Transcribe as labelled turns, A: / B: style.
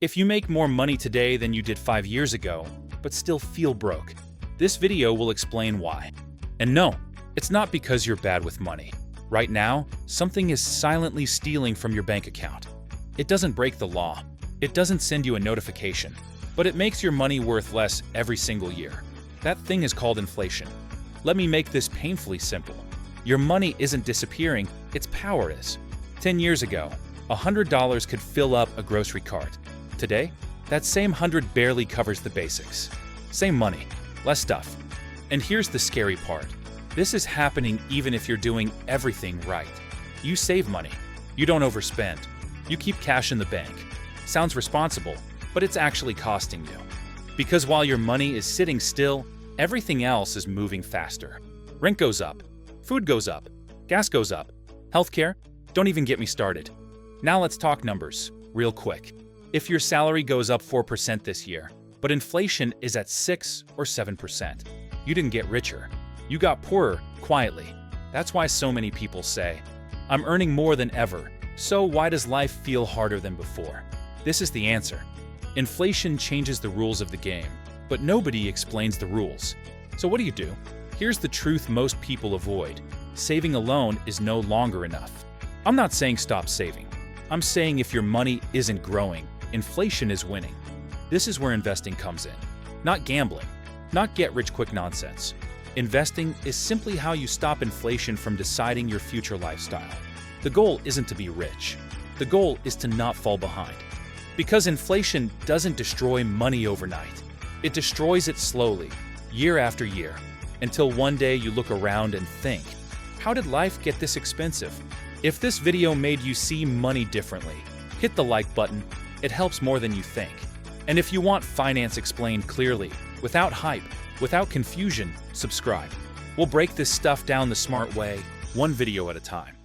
A: If you make more money today than you did 5 years ago, but still feel broke, this video will explain why. And no, it's not because you're bad with money. Right now, something is silently stealing from your bank account. It doesn't break the law. It doesn't send you a notification, but it makes your money worth less every single year. That thing is called inflation. Let me make this painfully simple. Your money isn't disappearing, its power is. 10 years ago, $100 could fill up a grocery cart. Today, that same 100 barely covers the basics. Same money, less stuff. And here's the scary part. This is happening even if you're doing everything right. You save money. You don't overspend. You keep cash in the bank. Sounds responsible, but it's actually costing you. Because while your money is sitting still, everything else is moving faster. Rent goes up. Food goes up. Gas goes up. Healthcare? Don't even get me started. Now let's talk numbers, real quick. If your salary goes up 4% this year, but inflation is at 6 or 7%, you didn't get richer. You got poorer, quietly. That's why so many people say, I'm earning more than ever, so why does life feel harder than before? This is the answer. Inflation changes the rules of the game, but nobody explains the rules. So what do? Here's the truth most people avoid. Saving alone is no longer enough. I'm not saying stop saving. I'm saying if your money isn't growing, inflation is winning. This is where investing comes in. Not gambling, not get-rich-quick nonsense. Investing is simply how you stop inflation from deciding your future lifestyle. The goal isn't to be rich. The goal is to not fall behind. Because inflation doesn't destroy money overnight. It destroys it slowly, year after year, until one day you look around and think, how did life get this expensive? If this video made you see money differently, hit the like button. It helps more than you think. And if you want finance explained clearly, without hype, without confusion, subscribe. We'll break this stuff down the smart way, one video at a time.